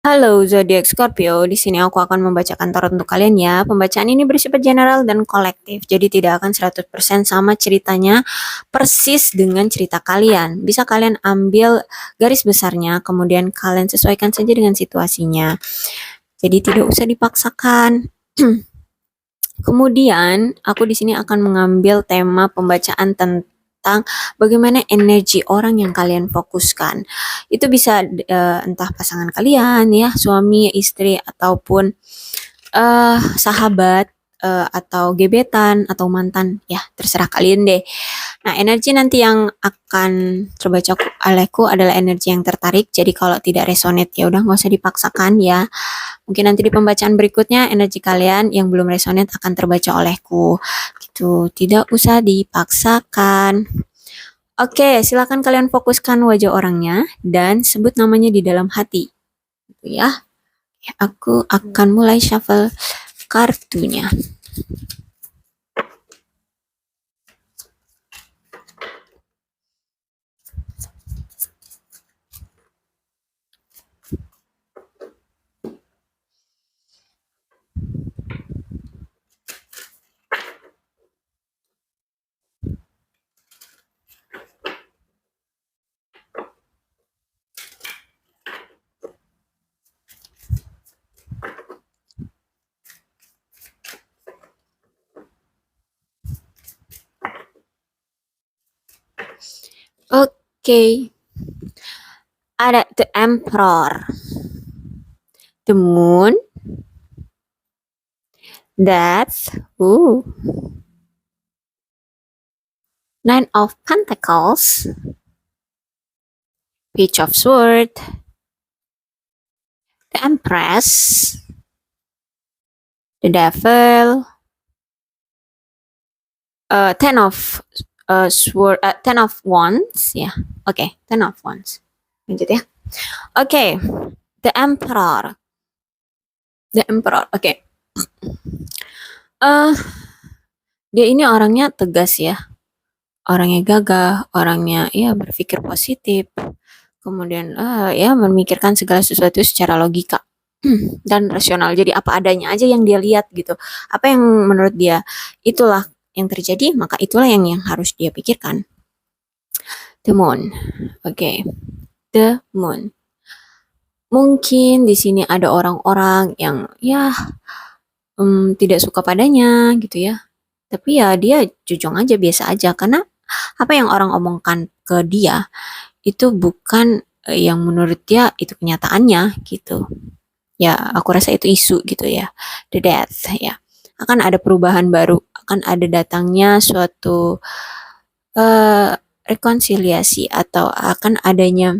Halo zodiak Scorpio, di sini aku akan membacakan tarot untuk kalian ya. Pembacaan ini bersifat general dan kolektif, jadi tidak akan 100% sama ceritanya persis dengan cerita kalian. Bisa kalian ambil garis besarnya, kemudian kalian sesuaikan saja dengan situasinya. Jadi tidak usah dipaksakan. Kemudian aku di sini akan mengambil tema pembacaan tentang bagaimana energi orang yang kalian fokuskan. Itu bisa entah pasangan kalian ya, suami, istri ataupun sahabat atau gebetan atau mantan ya, terserah kalian deh. Nah, energi nanti yang akan terbaca olehku adalah energi yang tertarik. Jadi kalau tidak resonate ya udah nggak usah dipaksakan ya. Mungkin nanti di pembacaan berikutnya energi kalian yang belum resonate akan terbaca olehku. Gitu, tidak usah dipaksakan. Oke, silakan kalian fokuskan wajah orangnya dan sebut namanya di dalam hati. Gitu ya. Aku akan mulai shuffle kartunya. Oke, ada The Emperor, The Moon, Death, Nine of Pentacles, Page of Swords, The Empress, The Devil, Ten of Ten of Wands, ya. Oke, Ten of Wands. Lanjut ya. Oke, The Emperor. The Emperor. Oke. Dia ini orangnya tegas ya. Orangnya gagah, orangnya ya berpikir positif. Kemudian ya memikirkan segala sesuatu secara logika dan rasional. Jadi apa adanya aja yang dia lihat gitu. Apa yang menurut dia itulah yang terjadi, maka itulah yang harus dia pikirkan. The Moon. Oke. The Moon. Mungkin di sini ada orang-orang yang ya tidak suka padanya gitu ya. Tapi ya dia jujur aja, biasa aja, karena apa yang orang omongkan ke dia itu bukan yang menurut dia itu kenyataannya gitu. Ya, aku rasa itu isu gitu ya. The death ya. Akan ada perubahan baru, akan ada datangnya suatu rekonsiliasi atau akan adanya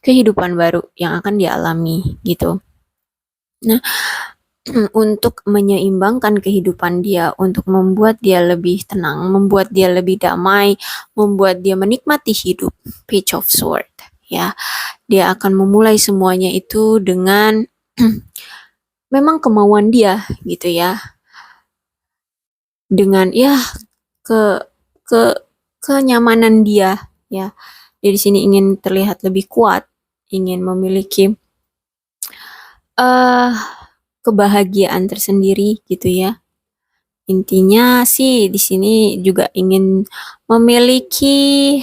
kehidupan baru yang akan dialami gitu. Nah, untuk menyeimbangkan kehidupan dia, untuk membuat dia lebih tenang, membuat dia lebih damai, membuat dia menikmati hidup. Page of Sword, ya. Dia akan memulai semuanya itu dengan memang kemauan dia, gitu ya. Dengan ya ke ke kenyamanan dia, ya. Dia di sini ingin terlihat lebih kuat, ingin memiliki kebahagiaan tersendiri gitu ya. Intinya sih di sini juga ingin memiliki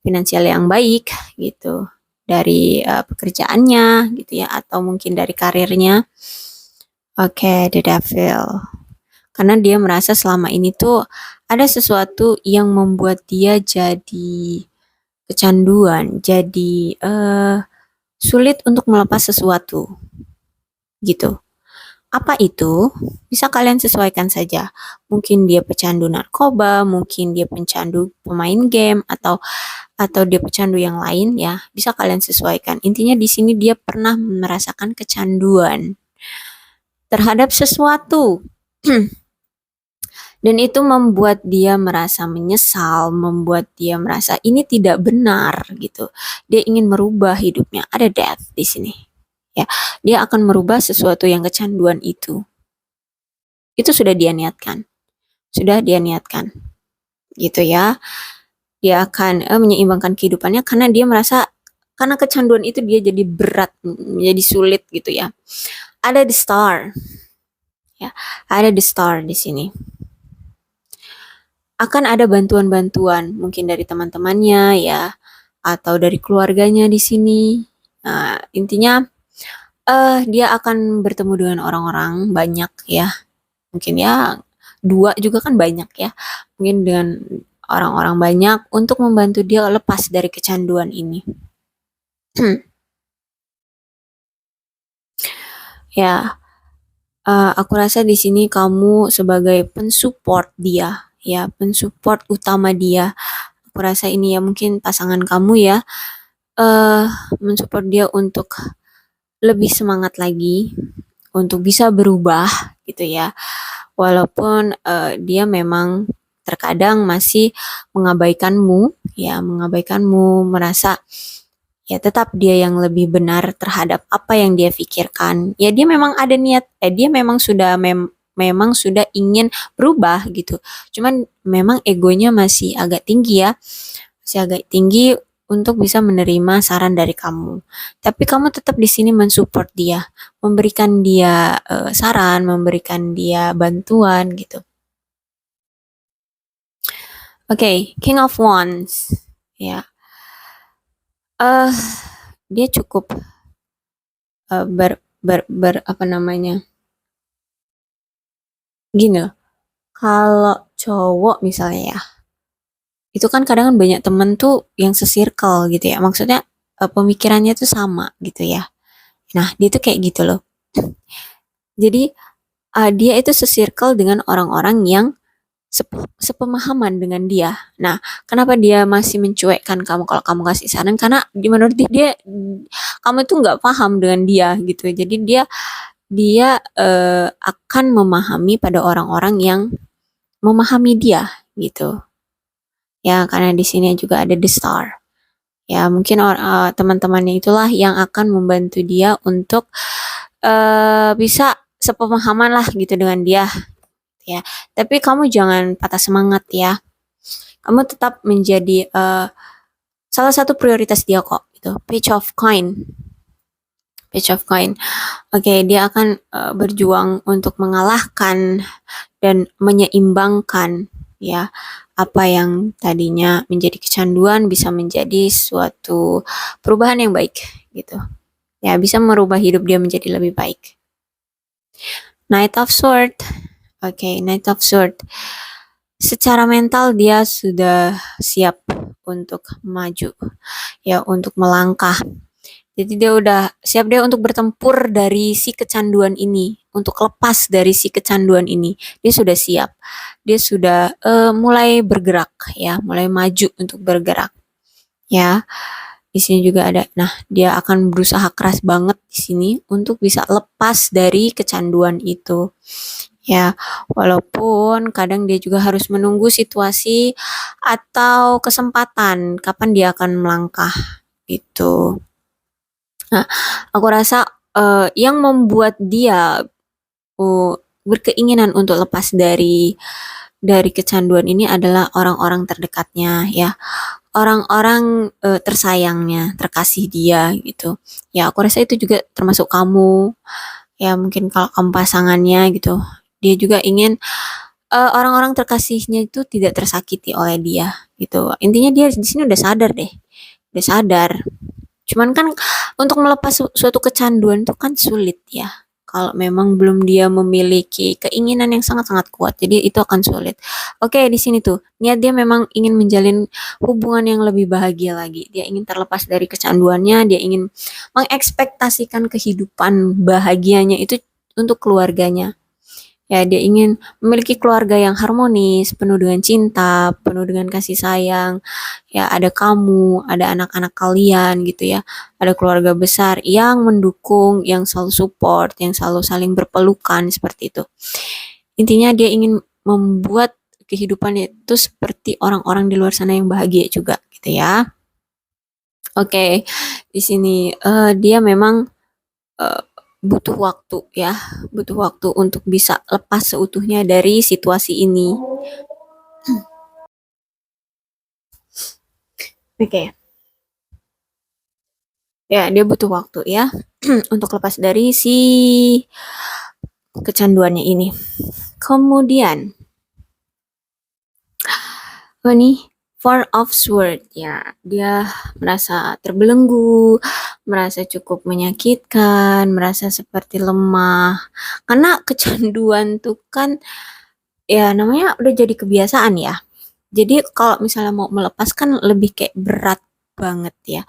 finansial yang baik gitu dari pekerjaannya gitu ya, atau mungkin dari karirnya. Oke, The Devil. Karena dia merasa selama ini tuh ada sesuatu yang membuat dia jadi kecanduan, jadi sulit untuk melepas sesuatu gitu. Apa itu? Bisa kalian sesuaikan saja. Mungkin dia pecandu narkoba, mungkin dia pecandu pemain game, atau dia pecandu yang lain ya. Bisa kalian sesuaikan. Intinya di sini dia pernah merasakan kecanduan terhadap sesuatu. Dan itu membuat dia merasa menyesal, membuat dia merasa ini tidak benar gitu. Dia ingin merubah hidupnya. Ada death di sini. Ya, dia akan merubah sesuatu yang kecanduan itu. Itu sudah dia niatkan. Sudah dia niatkan. Gitu ya. Dia akan menyeimbangkan kehidupannya karena dia merasa karena kecanduan itu dia jadi berat, menjadi sulit gitu ya. Ada the star, ya, ada the star di sini. Akan ada bantuan-bantuan, mungkin dari teman-temannya ya, atau dari keluarganya di sini. Nah, intinya dia akan bertemu dengan orang-orang banyak ya. Mungkin ya dua juga kan banyak ya. Mungkin dengan orang-orang banyak untuk membantu dia lepas dari kecanduan ini. Ya, aku rasa di sini kamu sebagai pensupport dia, ya, pensupport utama dia. Aku rasa ini ya mungkin pasangan kamu ya, eh mensupport dia untuk lebih semangat lagi, untuk bisa berubah gitu ya. Walaupun dia memang terkadang masih mengabaikanmu, ya, mengabaikanmu, merasa ya tetap dia yang lebih benar terhadap apa yang dia pikirkan. Ya dia memang ada niat, dia memang sudah memang sudah ingin berubah gitu. Cuman memang egonya masih agak tinggi ya, masih agak tinggi untuk bisa menerima saran dari kamu. Tapi kamu tetap di sini mensupport dia, memberikan dia saran, memberikan dia bantuan gitu. Oke, King of Wands. Ya, eh dia cukup apa namanya? Gini loh, kalau cowok misalnya ya, itu kan kadang kan banyak temen tuh yang se-circle gitu ya. Maksudnya pemikirannya tuh sama gitu ya. Nah, dia tuh kayak gitu loh. Jadi dia itu se-circle dengan orang-orang yang sepemahaman dengan dia. Nah, kenapa dia masih mencuekkan kamu kalau kamu kasih saran? Karena di menurut dia kamu tuh nggak paham dengan dia gitu. Jadi dia akan memahami pada orang-orang yang memahami dia gitu. Ya, karena di sini juga ada the star. Ya, mungkin teman-temannya itulah yang akan membantu dia untuk bisa sepemahaman lah gitu dengan dia ya. Tapi kamu jangan patah semangat ya. Kamu tetap menjadi salah satu prioritas dia kok gitu. Page of coin. Page of coin. Oke, dia akan berjuang untuk mengalahkan dan menyeimbangkan ya apa yang tadinya menjadi kecanduan bisa menjadi suatu perubahan yang baik gitu. Ya, bisa merubah hidup dia menjadi lebih baik. Knight of Sword. Oke, Knight of Sword. Secara mental dia sudah siap untuk maju, ya, untuk melangkah. Jadi dia udah siap dia untuk bertempur dari si kecanduan ini, untuk lepas dari si kecanduan ini. Dia sudah siap. Dia sudah mulai bergerak ya, mulai maju untuk bergerak. Ya. Di sini juga ada. Nah, dia akan berusaha keras banget di sini untuk bisa lepas dari kecanduan itu. Ya, walaupun kadang dia juga harus menunggu situasi atau kesempatan kapan dia akan melangkah gitu. Nah, aku rasa yang membuat dia berkeinginan untuk lepas dari kecanduan ini adalah orang-orang terdekatnya ya, orang-orang tersayangnya, terkasih dia gitu. Ya, aku rasa itu juga termasuk kamu. Ya, mungkin kalau kamu pasangannya gitu, dia juga ingin orang-orang terkasihnya itu tidak tersakiti oleh dia gitu. Intinya dia di sini udah sadar deh, udah sadar. Cuman kan untuk melepas suatu kecanduan itu kan sulit ya. Kalau memang belum dia memiliki keinginan yang sangat-sangat kuat, jadi itu akan sulit. Oke, di sini tuh niat dia memang ingin menjalin hubungan yang lebih bahagia lagi. Dia ingin terlepas dari kecanduannya, dia ingin mengekspektasikan kehidupan bahagianya itu untuk keluarganya. Ya, dia ingin memiliki keluarga yang harmonis, penuh dengan cinta, penuh dengan kasih sayang. Ya, ada kamu, ada anak-anak kalian gitu ya. Ada keluarga besar yang mendukung, yang selalu support, yang selalu saling berpelukan seperti itu. Intinya dia ingin membuat kehidupan itu seperti orang-orang di luar sana yang bahagia juga gitu ya. Oke, di sini dia memang eh, butuh waktu ya, butuh waktu untuk bisa lepas seutuhnya dari situasi ini. Oke, Ya, dia butuh waktu ya untuk lepas dari si kecanduannya ini. Kemudian, apa nih? Four of Swords, ya, dia merasa terbelenggu, merasa cukup menyakitkan, merasa seperti lemah. Karena kecanduan tuh kan, ya namanya udah jadi kebiasaan ya. Jadi kalau misalnya mau melepas kan lebih kayak berat banget ya.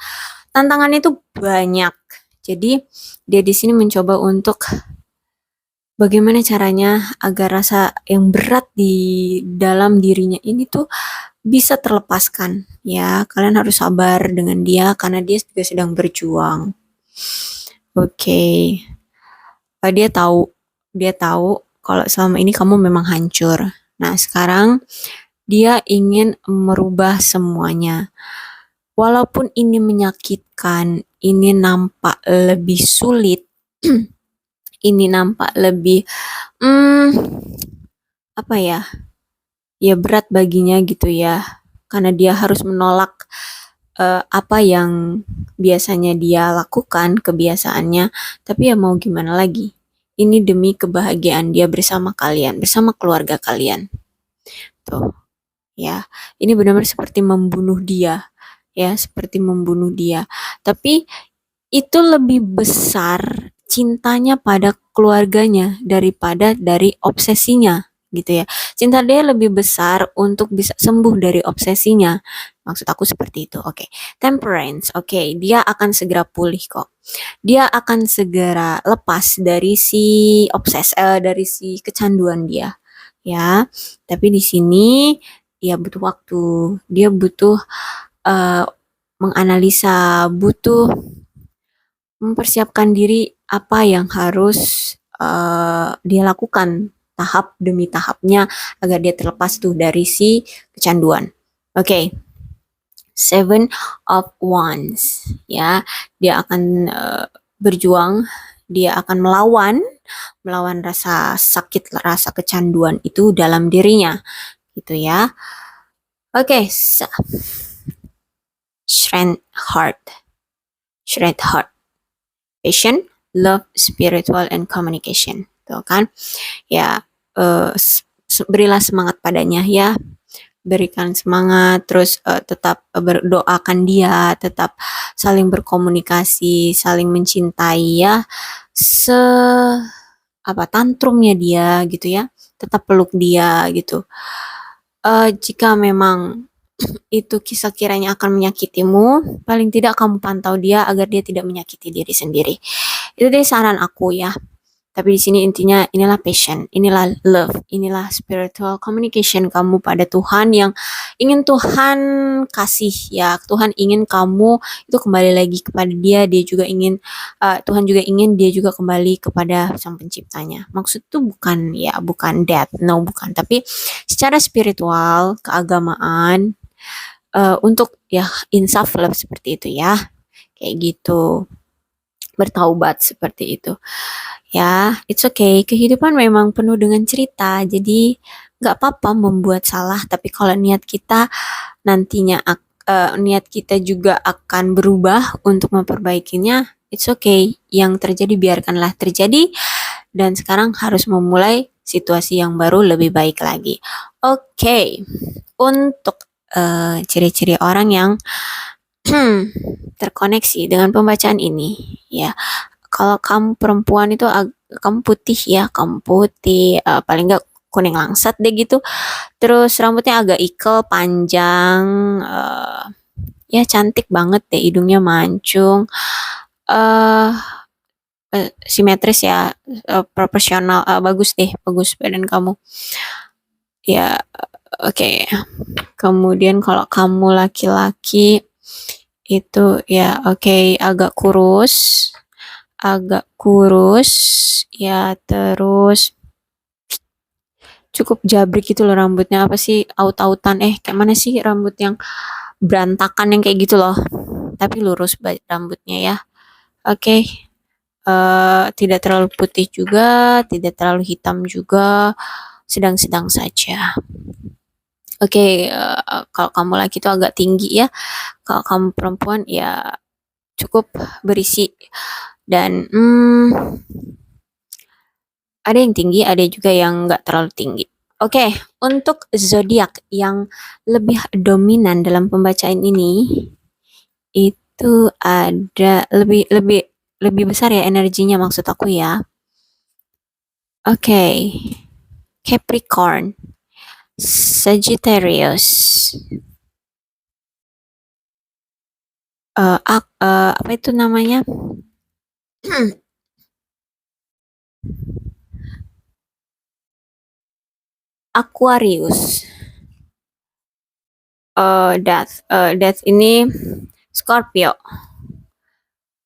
Tantangannya itu banyak. Jadi dia di sini mencoba untuk bagaimana caranya agar rasa yang berat di dalam dirinya ini tuh bisa terlepaskan. Ya, kalian harus sabar dengan dia karena dia juga sedang berjuang. Oke. Dia tahu kalau selama ini kamu memang hancur. Nah, sekarang dia ingin merubah semuanya. Walaupun ini menyakitkan, ini nampak lebih sulit, ini nampak lebih, hmm, apa ya, ya berat baginya gitu ya, karena dia harus menolak apa yang biasanya dia lakukan, kebiasaannya, tapi ya mau gimana lagi. Ini demi kebahagiaan dia bersama kalian, bersama keluarga kalian. Tuh, ya. Ini benar-benar seperti membunuh dia, ya, seperti membunuh dia. Tapi itu lebih besar cintanya pada keluarganya daripada dari obsesinya gitu ya. Cinta dia lebih besar untuk bisa sembuh dari obsesinya. Maksud aku seperti itu. Oke. Temperance. Oke, dia akan segera pulih kok. Dia akan segera lepas dari si dari si kecanduan dia. Ya. Tapi di sini dia butuh waktu. Dia butuh uh, menganalisa, butuh mempersiapkan diri apa yang harus dia lakukan tahap demi tahapnya agar dia terlepas tuh dari si kecanduan. Oke, okay. Seven of Wands, ya, dia akan berjuang, dia akan melawan rasa sakit, rasa kecanduan itu dalam dirinya, gitu ya. Oke, okay, so, Strength Heart, passion, love, spiritual, and communication. Tuh kan, ya, berilah semangat padanya ya, berikan semangat, terus tetap berdoakan dia, tetap saling berkomunikasi, saling mencintai ya, apa tantrumnya dia gitu ya, tetap peluk dia gitu. Jika memang itu kisah kiranya akan menyakitimu, paling tidak kamu pantau dia agar dia tidak menyakiti diri sendiri. Itu deh saran aku ya. Tapi di sini intinya inilah passion, inilah love, inilah spiritual communication kamu pada Tuhan yang ingin Tuhan kasih ya. Tuhan ingin kamu itu kembali lagi kepada dia, dia juga ingin Tuhan juga ingin dia juga kembali kepada Sang Penciptanya. Maksud itu bukan ya, bukan death, no bukan, tapi secara spiritual, keagamaan untuk ya insaf love seperti itu ya. Kayak gitu. Bertaubat seperti itu. Ya, it's okay. Kehidupan memang penuh dengan cerita, jadi nggak apa-apa membuat salah. Tapi kalau niat kita nantinya, niat kita juga akan berubah untuk memperbaikinya, it's okay. Yang terjadi biarkanlah terjadi. Dan sekarang harus memulai situasi yang baru lebih baik lagi. Oke, untuk ciri-ciri orang yang terkoneksi dengan pembacaan ini, ya. Kalau kamu perempuan itu kamu putih ya, kamu putih, paling enggak kuning langsat deh gitu. Terus rambutnya agak ikel, panjang, ya cantik banget deh, hidungnya mancung, eh simetris ya, proporsional, bagus deh, bagus badan kamu. Ya, oke. Kemudian kalau kamu laki-laki itu ya oke, agak kurus ya, terus cukup jabrik gitu loh rambutnya, apa sih, aut-autan, kayak mana sih rambut yang berantakan yang kayak gitu loh, tapi lurus rambutnya ya. Oke, tidak terlalu putih juga, tidak terlalu hitam juga, sedang-sedang saja. Oke, kalau kamu laki itu agak tinggi ya, kalau kamu perempuan ya cukup berisi dan ada yang tinggi, ada juga yang nggak terlalu tinggi. Oke, untuk zodiak yang lebih dominan dalam pembacaan ini itu ada lebih lebih lebih besar ya energinya maksud aku ya. Oke, Capricorn, Sagittarius, apa itu namanya? Aquarius, Death ini Scorpio,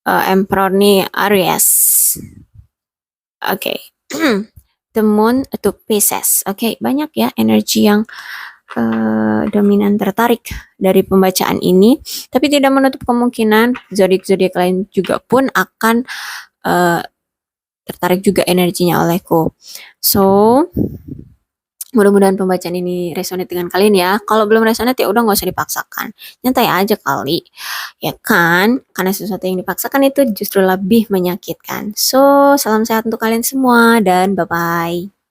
Emperor nih Aries. Oke. The Moon to Pisces. Oke, banyak ya energi yang dominan tertarik dari pembacaan ini, tapi tidak menutup kemungkinan zodiak-zodiak lain juga pun akan uh, tertarik juga energinya olehku. So, mudah-mudahan pembacaan ini resonate dengan kalian ya. Kalau belum resonate ya udah nggak usah dipaksakan. Nyantai aja kali. Ya kan? Karena sesuatu yang dipaksakan itu justru lebih menyakitkan. So, salam sehat untuk kalian semua dan bye-bye.